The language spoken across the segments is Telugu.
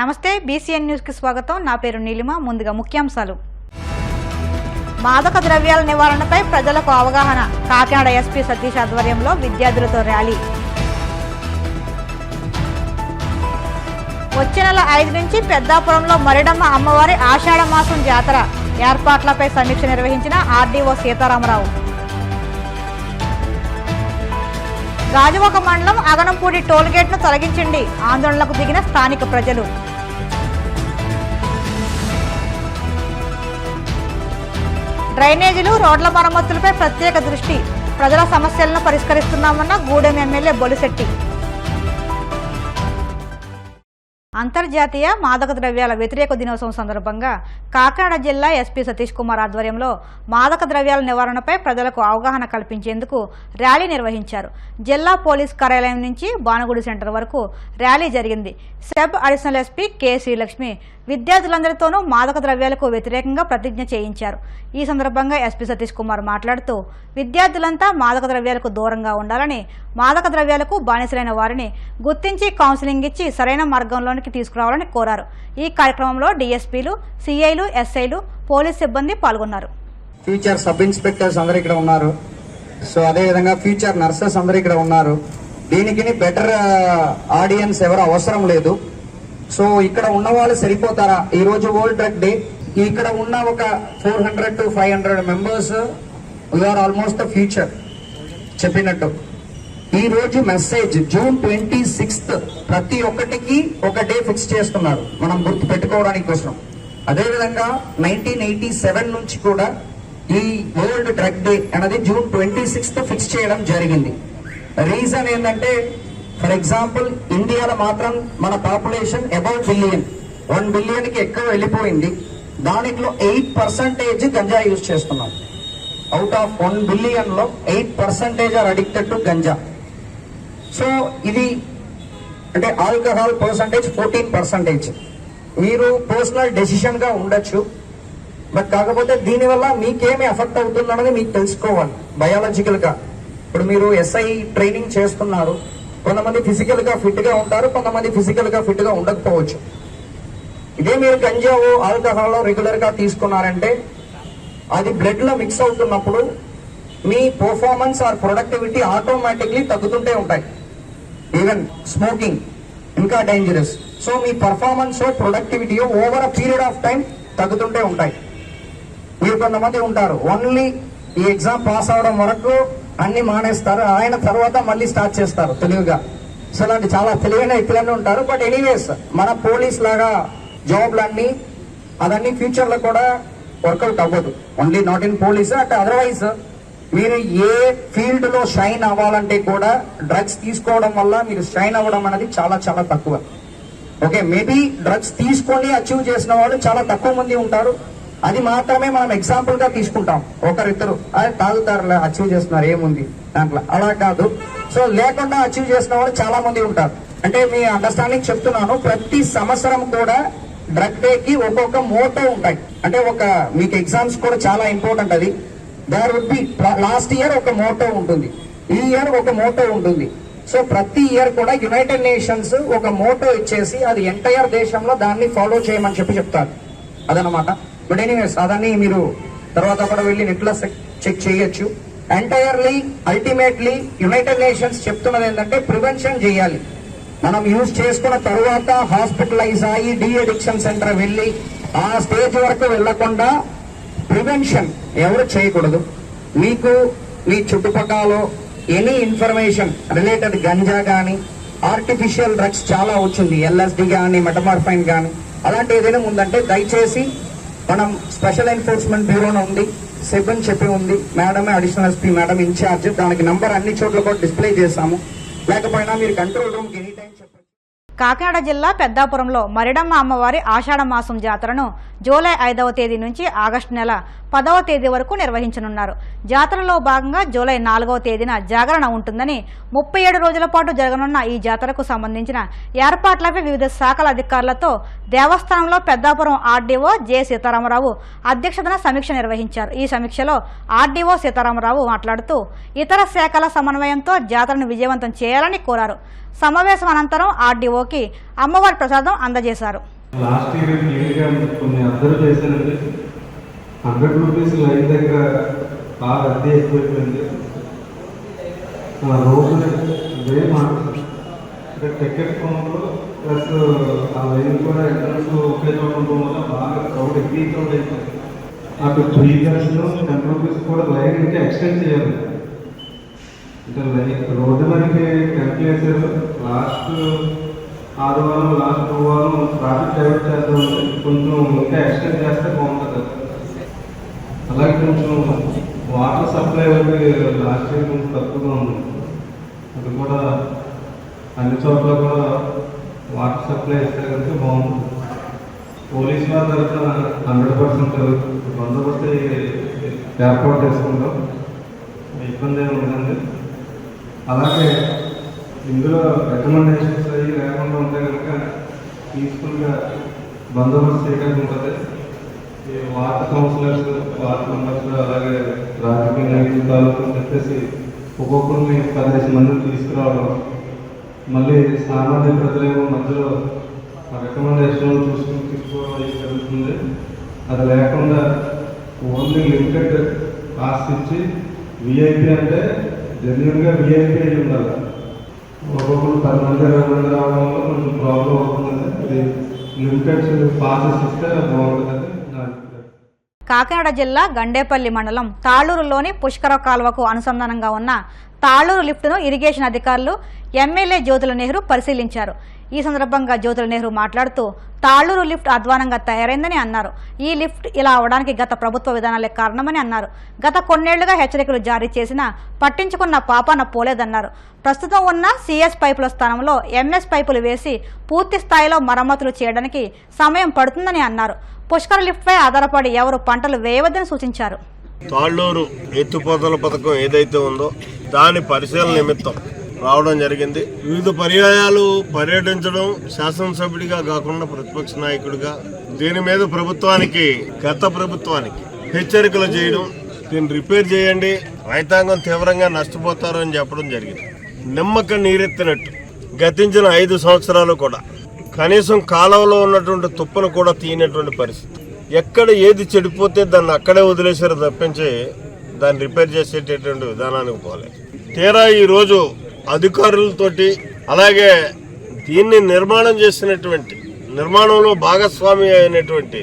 నమస్తే బీసీఎన్ న్యూస్ కి స్వాగతం. నా పేరు నీలిమ. ముందుగా ముఖ్యాంశాలు. మాదక ద్రవ్యాల నివారణపై ప్రజలకు అవగాహన. కాకినాడ ఎస్పీ సతీష్ ఆధ్వర్యంలో విద్యార్థులతో ర్యాలీ. వచ్చే నెల 5 నుంచి పెద్దాపురంలో మరిడమ్మ అమ్మవారి ఆషాఢ మాసం జాతర ఏర్పాట్లపై సమీక్ష నిర్వహించిన ఆర్డీఓ సీతారామరావు. గాజువాక మండలం అగనంపూడి టోల్గేట్ను తొలగించండి, ఆందోళనకు దిగిన స్థానిక ప్రజలు. డ్రైనేజీలు, రోడ్ల మరమ్మతులపై ప్రత్యేక దృష్టి, ప్రజల సమస్యలను పరిష్కరిస్తున్నామన్న గూడెం ఎమ్మెల్యే బొలిశెట్టి. అంతర్జాతీయ మాదక ద్రవ్యాల వ్యతిరేక దినోత్సవం సందర్భంగా కాకినాడ జిల్లా ఎస్పీ సతీష్ కుమార్ ఆధ్వర్యంలో మాదక ద్రవ్యాల నివారణపై ప్రజలకు అవగాహన కల్పించేందుకు ర్యాలీ నిర్వహించారు. జిల్లా పోలీస్ కార్యాలయం నుంచి బానుగుడి సెంటర్ వరకు ర్యాలీ జరిగింది. Sub additional SP K Srilakshmi విద్యార్థులందరితోనూ మాదక ద్రవ్యాలకు వ్యతిరేకంగా ప్రతిజ్ఞ చేయించారు. ఈ సందర్భంగా ఎస్పీ సతీష్ కుమార్ మాట్లాడుతూ విద్యార్థులంతా మాదక ద్రవ్యాలకు దూరంగా ఉండాలని, మాదక ద్రవ్యాలకు బానిసలైన వారిని గుర్తించి కౌన్సిలింగ్ ఇచ్చి సరైన మార్గంలోనికి తీసుకురావాలని కోరారు. ఈ కార్యక్రమంలో డీఎస్పీలు, సిఐలు, ఎస్ఐలు, పోలీస్ సిబ్బంది పాల్గొన్నారు. ఫ్యూచర్ సబ్ ఇన్స్పెక్టర్స్ అందరూ ఇక్కడ ఉన్నారు. సో అదే విధంగా ఫ్యూచర్ నర్సెస్ అందరూ ఇక్కడ ఉన్నారు. దీనికి బెటర్ ఆడియన్స్ ఎవరు అవసరం లేదు. సో ఇక్కడ ఉన్న వాళ్ళు సరిపోతారా? ఈ రోజు వరల్డ్ డ్రగ్ డే. ఇక్కడ ఉన్న ఒక 400 to 500 members we are almost the future. చెప్పినట్టు ఈ రోజు మెసేజ్ జూన్ 26th ప్రతి ఒక్కటికి ఒక డే ఫిక్స్ చేస్తున్నారు మనం గుర్తు పెట్టుకోవడానికి కోసం. అదేవిధంగా 1987 నుంచి కూడా ఈ వరల్డ్ డ్రగ్ డే అనేది జూన్ 26th ఫిక్స్ చేయడం జరిగింది. రీజన్ ఏంటంటే, ఫర్ ఎగ్జాంపుల్ ఇండియాలో మాత్రం మన పాపులేషన్ అబౌట్ 1 బిలియన్ కి ఎక్కువ వెళ్ళిపోయింది. దానిలో 8% గంజా యూజ్ చేస్తున్నాం. అవుట్ ఆఫ్ 1 బిలియన్ లో 8% are addicted to ganja. So ఇది అంటే ఆల్కహాల్ పర్సంటేజ్ 14%. మీరు పర్సనల్ డెసిషన్ గా ఉండొచ్చు, బట్ కాకపోతే దీనివల్ల మీకేమి ఎఫెక్ట్ అవుతుందన్నది మీకు తెలుసుకోవాలి బయాలజికల్ గా. ఇప్పుడు మీరు ఎస్ఐ ట్రైనింగ్ చేస్తున్నారు, కొంతమంది ఫిజికల్ గా ఫిట్ గా ఉంటారు, కొంతమంది ఫిజికల్ గా ఫిట్ గా ఉండకపోవచ్చు. ఇదే మీరు గంజావో ఆల్కహాల్ రెగ్యులర్ గా తీసుకున్నారంటే అది బ్లడ్ లో మిక్స్ అవుతున్నప్పుడు మీ పర్ఫార్మెన్స్ ఆర్ ప్రొడక్టివిటీ ఆటోమేటిక్లీ తగ్గుతుంటే ఉంటాయి. ఈవెన్ స్మోకింగ్ ఇంకా డేంజరస్. సో మీ performance productivity over a period of time తగ్గుతుంటే ఉంటాయి. మీరు కొంతమంది ఉంటారు ఓన్లీ ఈ ఎగ్జామ్ పాస్ అవడం వరకు అన్ని మానేస్తారు, ఆయన తర్వాత మళ్ళీ స్టార్ట్ చేస్తారు తెలివిగా. సో అలాంటి చాలా తెలివైన వ్యక్తులన్నీ ఉంటారు. బట్ ఎనీవేస్ మన పోలీస్ లాగా జాబ్లన్నీ అదన్నీ ఫ్యూచర్ లో కూడా వర్కౌట్ అవ్వదు. ఓన్లీ నాట్ ఇన్ పోలీస్, అంటే అదర్వైజ్ మీరు ఏ ఫీల్డ్ లో షైన్ అవ్వాలంటే కూడా డ్రగ్స్ తీసుకోవడం వల్ల మీరు షైన్ అవ్వడం అనేది చాలా చాలా తక్కువ. ఓకే, మేబీ డ్రగ్స్ తీసుకొని అచీవ్ చేసిన వాళ్ళు చాలా తక్కువ మంది ఉంటారు. అది మాత్రమే మనం ఎగ్జాంపుల్ గా తీసుకుంటాం. ఒకరిద్దరు అది తాగుతారులే, అచీవ్ చేస్తున్నారు, ఏముంది దాంట్లో, అలా కాదు. సో లేకుండా అచీవ్ చేసిన వాళ్ళు చాలా మంది ఉంటారు. అంటే మీ అండర్స్టాండింగ్ చెప్తున్నాను. ప్రతి సంవత్సరం కూడా డ్రగ్ డే కి ఒక్కొక్క మోటో ఉంటాయి. అంటే ఒక మీకు ఎగ్జామ్స్ కూడా చాలా ఇంపార్టెంట్. అది there would be last year ఒక మోటో ఉంటుంది, ఈ ఇయర్ ఒక మోటో ఉంటుంది. సో ప్రతి ఇయర్ కూడా యునైటెడ్ నేషన్స్ ఒక మోటో ఇచ్చేసి అది ఎంటైర్ దేశంలో దాన్ని ఫాలో చేయమని చెప్తారు. అదనమాట. బట్ ఎనీవేస్ అదని మీరు తర్వాత కూడా వెళ్ళి నెట్ లో చెక్ చేయొచ్చు. ఎంటైర్లీ అల్టిమేట్లీ యునైటెడ్ నేషన్స్ చెప్తున్నది ఏంటంటే ప్రివెన్షన్ చేయాలి. మనం యూజ్ చేసుకున్న తర్వాత హాస్పిటలైజ్ అయ్యి డి అడిక్షన్ సెంటర్ వెళ్ళి ఆ స్టేజ్ వరకు వెళ్లకుండా ప్రివెన్షన్ ఎవరు చేయకూడదు. మీకు మీ చుట్టుపక్కల ఎనీ ఇన్ఫర్మేషన్ రిలేటెడ్ గంజా కానీ ఆర్టిఫిషియల్ డ్రగ్స్ చాలా వచ్చింది, ఎల్ఎస్డి కానీ మెటమార్ఫైన్ కానీ అలాంటి ఏదైనా ఉందంటే దయచేసి మనం స్పెషల్ ఎన్ఫోర్స్మెంట్ బ్యూరోలో ఉంది, సెబ్ అని చెప్పి ఉంది, మేడమే అడిషనల్ ఎస్పీ మేడం ఇన్ఛార్జ్. దానికి నంబర్ అన్ని చోట్ల కూడా డిస్ప్లే చేశాము. లేకపోయినా మీరు కంట్రోల్ రూమ్కి ఎనీ టైం చెప్పండి. కాకినాడ జిల్లా పెద్దాపురంలో మరిడమ్మ అమ్మవారి ఆషాఢ మాసం జాతరను జూలై 5వ తేదీ నుంచి ఆగస్టు నెల 10వ తేదీ వరకు నిర్వహించనున్నారు. జాతరలో భాగంగా జూలై 4వ తేదీన జాగరణ ఉంటుందని, 37 రోజుల పాటు జరగనున్న ఈ జాతరకు సంబంధించిన ఏర్పాట్లపై వివిధ శాఖల అధికారులతో దేవస్థానంలో పెద్దాపురం ఆర్డీఓ జె సీతారామరావు అధ్యక్షతన సమీక్ష నిర్వహించారు. ఈ సమీక్షలో ఆర్డీఓ సీతారామరావు మాట్లాడుతూ ఇతర శాఖల సమన్వయంతో జాతరను విజయవంతం చేయాలని కోరారు. సమావేశం అనంతరం ఆర్డీఓకి అమ్మవారి ప్రసాదం అందజేశారు. లాస్ట్ ఇయర్ క్లియర్గా కొన్ని అబ్జర్వ్ చేశానండి. 100 రూపీస్ లైన్ దగ్గర బాగా అద్దె ఎక్కువైపోయింది. రోజు వే మాట్లాడుతుంది టికెట్ కౌంటర్ ప్లస్ ఆ లైన్ కూడా ఎంట్రన్స్ ఒకే చోట ఉండడం వల్ల బాగా క్రౌడ్ ఎక్కువ క్రౌడ్ అయిపోయింది. నాకు 3 years 10 రూపీస్ కూడా లైన్ ఇంకా ఎక్స్టెండ్ చేయాలి. అంటే లైన్ రోడ్డు మనకి టెంపుల్ వేసారు. లాస్ట్ 6 వారం లాస్ట్ 2 వారం ట్రాఫిక్ డైవర్ట్ చేద్దామంటే కొంచెం ఇంకా ఎక్స్టెండ్ చేస్తే బాగుంటుంది. అలాగే కొంచెం వాటర్ సప్లై లాస్ట్ ఇయర్ కొంచెం తక్కువగా ఉంది. అది కూడా అన్ని చోట్ల కూడా వాటర్ సప్లై ఇస్తే కనుక బాగుంటుంది. పోలీస్ వారి తరఫున 100% బందోబస్తు ఏర్పాటు చేసుకుంటాం. ఇబ్బంది ఏమి ఉందండి. అలాగే ఇందులో రికమెండేషన్స్ అవి లేకుండా ఉంటే కనుక పీస్ఫుల్గా బందోబస్తు చేయడానికి ఉంటుంది. ఈ వార్డు కౌన్సిలర్స్, వార్డు మెంబర్స్, అలాగే రాజకీయ నాయకులు తాలూకు చెప్పేసి ఒక్కొక్కరిని 15 మందిని తీసుకురావడం, మళ్ళీ సామాన్య ప్రజలేమో మధ్యలో రికమెండేషన్ చూసుకుని తీసుకోవడం జరుగుతుంది. అది లేకుండా ఓన్లీ లిమిటెడ్ కాస్ట్ ఇచ్చి విఐపి అంటే జెన్యున్గా విఐపి అయి ఉండాలి. ఒక్కొక్కరు 10 మంది 20 మంది రావడం వల్ల కొంచెం ప్రాబ్లం అవుతుందండి. అది లిమిటెడ్ పాసెస్ ఇస్తే బాగుంటుంది. కాకినాడ జిల్లా గండేపల్లి మండలం తాళూరులోని పుష్కర కాలువకు అనుసంధానంగా ఉన్న తాళూరు లిఫ్ట్ను ఇరిగేషన్ అధికారులు ఎమ్మెల్యే జ్యోతుల నెహ్రూ పరిశీలించారు. ఈ సందర్భంగా జ్యోతుల నెహ్రూ మాట్లాడుతూ తాళూరు లిఫ్ట్ అధ్వానంగా తయారైందని అన్నారు. ఈ లిఫ్ట్ ఇలా అవడానికి గత ప్రభుత్వ విధానాలే కారణమని అన్నారు. గత కొన్నేళ్లుగా హెచ్చరికలు జారీ చేసినా పట్టించుకున్న పాపాన పోలేదన్నారు. ప్రస్తుతం ఉన్న సిఎస్ పైపుల స్థానంలో ఎంఎస్ పైపులు వేసి పూర్తి స్థాయిలో మరమ్మతులు చేయడానికి సమయం పడుతుందని అన్నారు. పుష్కర లిఫ్ట్ పై ఆధారపడి ఎవరు పంటలు వేయవద్దని సూచించారు. తాళ్ళూరు ఎత్తిపోతల పథకం ఏదైతే ఉందో దాని పరిశీలన నిమిత్తం రావడం జరిగింది. వివిధ పర్యాయాలు పర్యటించడం, శాసనసభ్యుడిగా కాకుండా ప్రతిపక్ష నాయకుడిగా దీని మీద ప్రభుత్వానికి, గత ప్రభుత్వానికి హెచ్చరికలు చేయడం, దీన్ని రిపేర్ చేయండి, రైతాంగం తీవ్రంగా నష్టపోతారు అని చెప్పడం జరిగింది. నిమ్మక నీరెత్తినట్టు గతించిన 5 సంవత్సరాలు కూడా కనీసం కాలంలో ఉన్నటువంటి తుప్పను కూడా తీయనటువంటి పరిస్థితి. ఎక్కడ ఏది చెడిపోతే దాన్ని అక్కడే వదిలేశారు తప్పించి దాన్ని రిపేర్ చేసేటటువంటి విధానానికి పోలేదు. తీరా ఈరోజు అధికారులతోటి, అలాగే దీన్ని నిర్మాణం చేసినటువంటి, నిర్మాణంలో భాగస్వామి అయినటువంటి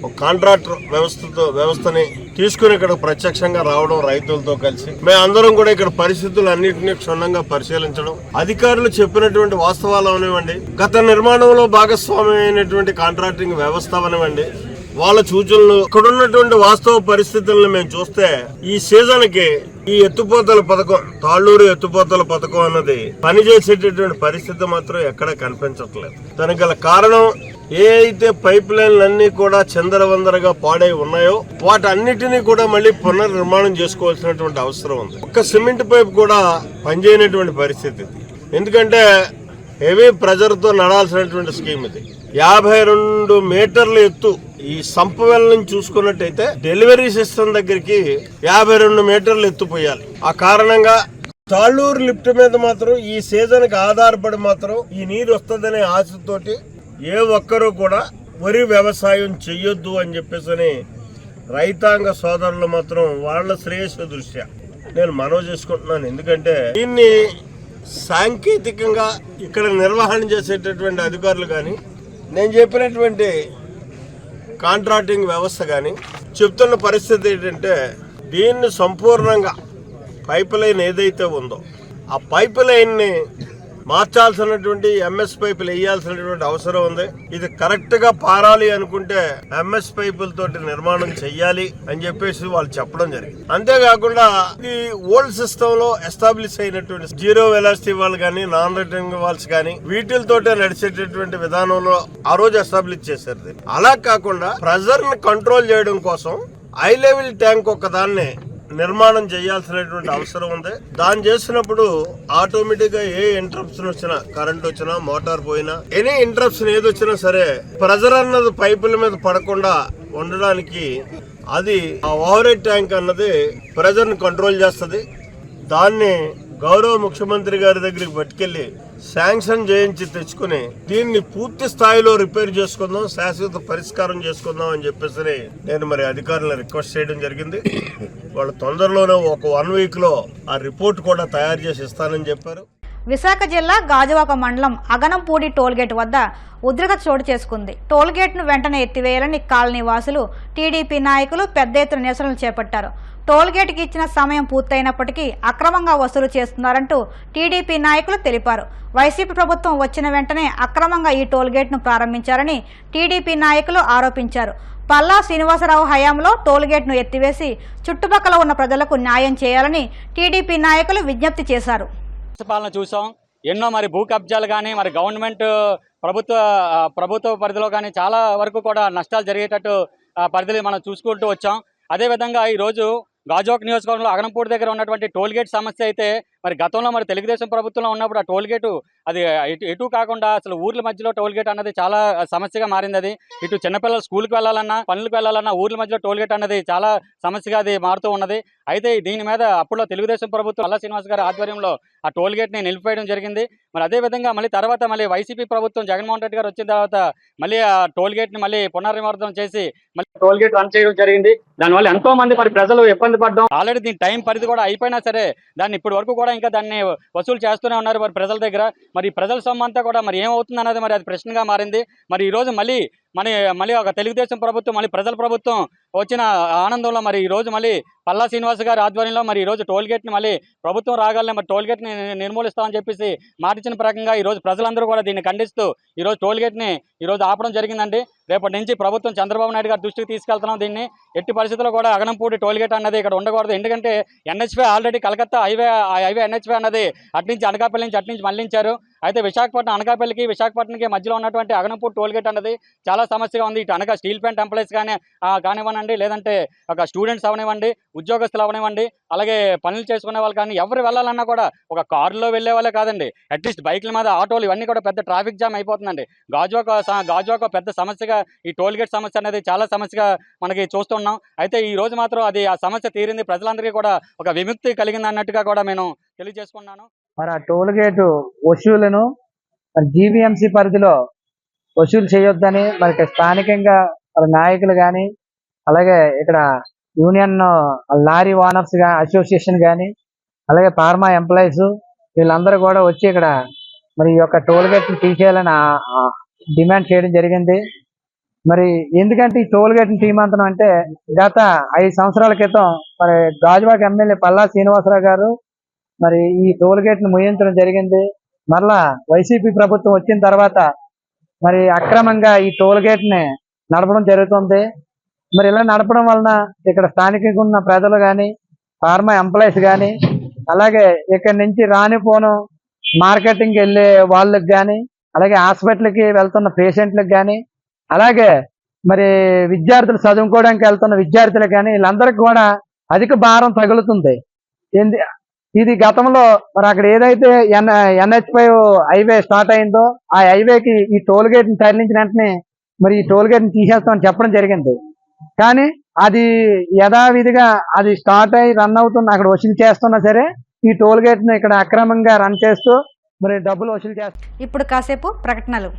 ఒక కాంట్రాక్టర్ వ్యవస్థని తీసుకుని ఇక్కడ ప్రత్యక్షంగా రావడం, రైతులతో కలిసి మేమందరం కూడా ఇక్కడ పరిస్థితులు అన్నింటినీ క్షుణ్ణంగా పరిశీలించడం, అధికారులు చెప్పినటువంటి వాస్తవాలు అవనివ్వండి, గత నిర్మాణంలో భాగస్వామి అయినటువంటి కాంట్రాక్టింగ్ వ్యవస్థ అవనివ్వండి, వాళ్ళ సూచనలు, ఇక్కడున్నటువంటి వాస్తవ పరిస్థితులను మేము చూస్తే ఈ సీజన్ కి ఈ ఎత్తుపోతల పథకం, తాళ్ళూరు ఎత్తుపోతల పథకం అన్నది పనిచేసేటటువంటి పరిస్థితి మాత్రం ఎక్కడ కనిపించట్లేదు. దానికి గల కారణం ఏ అయితే పైప్ లైన్లు అన్ని కూడా చిందరవందరగా పాడై ఉన్నాయో వాటన్నిటినీ కూడా మళ్ళీ పునర్నిర్మాణం చేసుకోవాల్సినటువంటి అవసరం ఉంది. ఒక్క సిమెంట్ పైప్ కూడా పనిచేయనటువంటి పరిస్థితి. ఎందుకంటే హెవీ ప్రెజర్తో నడాల్సినటువంటి స్కీమ్ ఇది. 52 మీటర్ల ఎత్తు. ఈ సంపవెల్ నుంచి చూసుకున్నట్టయితే డెలివరీ సిస్టమ్ దగ్గరికి 52 మీటర్లు ఎత్తుపోయాలి. ఆ కారణంగా తాళ్ళూరు లిఫ్ట్ మీద మాత్రం ఈ సీజన్ కి ఆధారపడి మాత్రం ఈ నీరు వస్తుందనే ఆశతోటి ఏ ఒక్కరూ కూడా వరి వ్యవసాయం చెయ్యొద్దు అని చెప్పేసి రైతాంగ సోదరులు మాత్రం వాళ్ళ శ్రేయస్సు దృష్ట్యా నేను మనవి చేసుకుంటున్నాను. ఎందుకంటే దీన్ని సాంకేతికంగా ఇక్కడ నిర్వహణ చేసేటటువంటి అధికారులు కానీ, నేను చెప్పినటువంటి కాంట్రాక్టింగ్ వ్యవస్థ కానీ చెప్తున్న పరిస్థితి ఏంటంటే దీన్ని సంపూర్ణంగా పైప్ లైన్ ఏదైతే ఉందో ఆ పైప్ లైన్ని మార్చాల్సినటువంటి ఎంఎస్ పైపులు వేయాల్సినటువంటి అవసరం ఉంది. ఇది కరెక్ట్ గా పారాలి అనుకుంటే ఎంఎస్ పైపులతోటి నిర్మాణం చెయ్యాలి అని చెప్పేసి వాళ్ళు చెప్పడం జరిగింది. అంతేకాకుండా ఇది ఓల్డ్ సిస్టమ్ లో ఎస్టాబ్లిష్ అయినటువంటి జీరో వెలాసిటీ వాల్ కానీ, నాన్ రిటర్నింగ్ వాల్స్ కానీ వీటితోటే నడిచేటటువంటి విధానంలో ఆ రోజు ఎస్టాబ్లిష్ చేశారు. అలా కాకుండా ప్రెజర్ ని కంట్రోల్ చేయడం కోసం హై లెవెల్ ట్యాంక్ ఒకదాన్ని నిర్మాణం చేయాల్సినటువంటి అవసరం ఉంది. దాన్ని చేసినప్పుడు ఆటోమేటిక్ గా ఏ ఇంటరప్షన్ వచ్చినా, కరెంట్ వచ్చినా, మోటార్ పోయినా, ఎనీ ఇంటరప్షన్ ఏదొచ్చినా సరే ప్రెజర్ అన్నది పైపుల మీద పడకుండా ఉండడానికి అది ఆ ఓవర్ హెడ్ ట్యాంక్ అన్నది ప్రెజర్ ని కంట్రోల్ చేస్తుంది. దాన్ని గౌరవ ముఖ్యమంత్రి గారి దగ్గరికి పట్టుకెళ్లి శాంక్షన్ చేయించి తెచ్చుకుని దీన్ని పూర్తి స్థాయిలో రిపేర్ చేసుకుందాం, శాశ్వత పరిష్కారం చేసుకుందాం అని చెప్పేసి నేను మరి అధికారులను రిక్వెస్ట్ చేయడం జరిగింది. వాళ్ళు తొందరలోనే ఒక 1 వీక్ లో ఆ రిపోర్ట్ కూడా తయారు చేసి ఇస్తానని చెప్పారు. విశాఖ జిల్లా గాజువాక మండలం అగనంపూడి టోల్గేట్ వద్ద ఉద్రిక్తత చోటు చేసుకుంది. టోల్గేట్ను వెంటనే ఎత్తివేయాలని కాలనీ వాసులు, టీడీపీ నాయకులు పెద్ద ఎత్తున నిరసనలు చేపట్టారు. టోల్గేట్కి ఇచ్చిన సమయం పూర్తయినప్పటికీ అక్రమంగా వసూలు చేస్తున్నారంటూ టీడీపీ నాయకులు తెలిపారు. వైసీపీ ప్రభుత్వం వచ్చిన వెంటనే అక్రమంగా ఈ టోల్గేట్ను ప్రారంభించారని టీడీపీ నాయకులు ఆరోపించారు. పల్లా శ్రీనివాసరావు హయాంలో టోల్గేట్ను ఎత్తివేసి చుట్టుపక్కల ఉన్న ప్రజలకు న్యాయం చేయాలని టీడీపీ నాయకులు విజ్ఞప్తి చేశారు. పాలన చూసాం, ఎన్నో మరి భూ కబ్జాలు కానీ మరి గవర్నమెంట్ ప్రభుత్వ పరిధిలో కానీ చాలా వరకు కూడా నష్టాలు జరిగేటట్టు పరిధిని మనం చూసుకుంటూ వచ్చాం. అదేవిధంగా ఈరోజు గాజువాక నియోజకవర్గంలో అగనంపూడి దగ్గర ఉన్నటువంటి టోల్గేట్ సమస్య అయితే మరి గతంలో మరి తెలుగుదేశం ప్రభుత్వంలో ఉన్నప్పుడు ఆ టోల్గేటు అది ఎటు కాకుండా అసలు ఊర్ల మధ్యలో టోల్గేట్ అన్నది చాలా సమస్యగా మారింది. అది ఇటు చిన్నపిల్లలు స్కూల్కి వెళ్ళాలన్నా పనులకు వెళ్ళాలన్నా ఊర్ల మధ్యలో టోల్గేట్ అన్నది చాలా సమస్యగా అది మారుతూ ఉన్నది. అయితే దీని మీద అప్పుడులో తెలుగుదేశం ప్రభుత్వం పల్లా శ్రీనివాస్ గారి ఆధ్వర్యంలో ఆ టోల్గేట్ని నిలిపివేయడం జరిగింది. మరి అదేవిధంగా మళ్ళీ తర్వాత మళ్ళీ వైసీపీ ప్రభుత్వం జగన్మోహన్ రెడ్డి గారు వచ్చిన తర్వాత మళ్ళీ ఆ టోల్గేట్ని మళ్ళీ పునర్నిర్మాణం చేసి మళ్ళీ టోల్గేట్ రన్ చేయడం జరిగింది. దానివల్ల ఎంతో మంది మరి ప్రజలు ఇబ్బంది పడ్డాం. ఆల్రెడీ దీని టైం పరిధి కూడా అయిపోయినా సరే దాన్ని ఇప్పటి వరకు కూడా ఇంకా దాన్ని వసూలు చేస్తూనే ఉన్నారు మరి ప్రజల దగ్గర. మరి ప్రజల సొమ్ము అంతా కూడా మరి ఏమవుతుంది అన్నది మరి అది ప్రశ్నగా మారింది. మరి ఈరోజు మళ్ళీ ఒక తెలుగుదేశం ప్రభుత్వం మళ్ళీ ప్రజల ప్రభుత్వం వచ్చిన ఆనందంలో మరి ఈరోజు మళ్ళీ పల్లా శ్రీనివాస్ గారి ఆధ్వర్యంలో మరి ఈరోజు టోల్గేట్ని మళ్ళీ ప్రభుత్వం రాగాలనే మరి టోల్గేట్ని నిర్మూలిస్తామని చెప్పేసి మాటిచ్చిన ప్రకారంగా ఈరోజు ప్రజలందరూ కూడా దీన్ని ఖండిస్తూ ఈరోజు టోల్గేట్ని ఈరోజు ఆపడం జరిగిందండి. రేపటి నుంచి ప్రభుత్వం చంద్రబాబు నాయుడు గారి దృష్టికి తీసుకెళ్తున్నాం. దీన్ని ఎట్టి పరిస్థితుల్లో కూడా అగనంపూడి టోల్గేట్ అన్నది ఇక్కడ ఉండకూడదు. ఎందుకంటే NH5 already Calcutta highway NH5 అన్నది అట్నుంచి అనకాపల్లి నుంచి అట్నుంచి మళ్లించారు. అయితే విశాఖపట్నం అనకాపల్లికి విశాఖపట్నంకి మధ్యలో ఉన్నటువంటి అగనంపూడి టోల్గేట్ అన్నది చాలా సమస్యగా ఉంది. ఇటు అనగా స్టీల్ ప్లాంట్ ఎంప్లాయీస్ కానివ్వండి, లేదంటే ఒక స్టూడెంట్స్ అవనివ్వండి, ఉద్యోగస్తులు అవనివ్వండి, అలాగే పనులు చేసుకునే వాళ్ళు కానీ ఎవరు వెళ్ళాలన్నా కూడా ఒక కారులో వెళ్ళే వాళ్ళే కాదండి, అట్లీస్ట్ బైకుల మీద ఆటోలు ఇవన్నీ కూడా పెద్ద ట్రాఫిక్ జామ్ అయిపోతుందండి. గాజువాక పెద్ద సమస్యగా ఈ టోల్గేట్ సమస్య అనేది చాలా సమస్యగా మనకి చూస్తున్నాం. అయితే ఈ రోజు మాత్రం అది ఆ సమస్య తీరింది, ప్రజలందరికీ కూడా ఒక విముక్తి కలిగింది అన్నట్టుగా కూడా నేను తెలియజేసుకున్నాను. మరి ఆ టోల్గేటు వసూలును మరి జీవీఎంసీ పరిధిలో వసూలు చేయొద్దని మరి స్థానికంగా మరి నాయకులు కానీ, అలాగే ఇక్కడ యూనియన్ లారీ ఓనర్స్ అసోసియేషన్ కానీ, అలాగే ఫార్మా ఎంప్లాయీస్ వీళ్ళందరూ కూడా వచ్చి ఇక్కడ మరి ఈ యొక్క టోల్గేట్ని తీసేయాలని డిమాండ్ చేయడం జరిగింది. మరి ఎందుకంటే ఈ టోల్గేట్ని తీయమంతనం అంటే గత 5 సంవత్సరాల క్రితం మరి గాజువాక ఎమ్మెల్యే పల్లా శ్రీనివాసరావు గారు మరి ఈ టోల్గేట్ని ముయించడం జరిగింది. మరలా వైసీపీ ప్రభుత్వం వచ్చిన తర్వాత మరి అక్రమంగా ఈ టోల్గేట్ని నడపడం జరుగుతుంది. మరి ఇలా నడపడం వలన ఇక్కడ స్థానికంగా ఉన్న ప్రజలు కానీ, ఫార్మా ఎంప్లాయీస్ కానీ, అలాగే ఇక్కడి నుంచి రానిపోను మార్కెటింగ్కి వెళ్ళే వాళ్ళకి కానీ, అలాగే హాస్పిటల్కి వెళ్తున్న పేషెంట్లకు కానీ, అలాగే మరి విద్యార్థులు చదువుకోవడానికి వెళ్తున్న విద్యార్థులకు కానీ వీళ్ళందరికీ కూడా అధిక భారం తగులుతుంది. ఇది గతంలో మరి అక్కడ ఏదైతే NH5 హైవే స్టార్ట్ అయిందో ఆ హైవేకి ఈ టోల్గేట్ని తరలించిన వెంటనే మరి ఈ టోల్గేట్ని తీసేస్తామని చెప్పడం జరిగింది. కానీ అది యథావిధిగా అది స్టార్ట్ అయ్యి రన్ అవుతున్న అక్కడ వసూలు చేస్తున్నా సరే ఈ టోల్గేట్ని ఇక్కడ అక్రమంగా రన్ చేస్తూ మరి డబ్బులు వసూలు చేస్తారు. ఇప్పుడు కాసేపు ప్రకటనలు.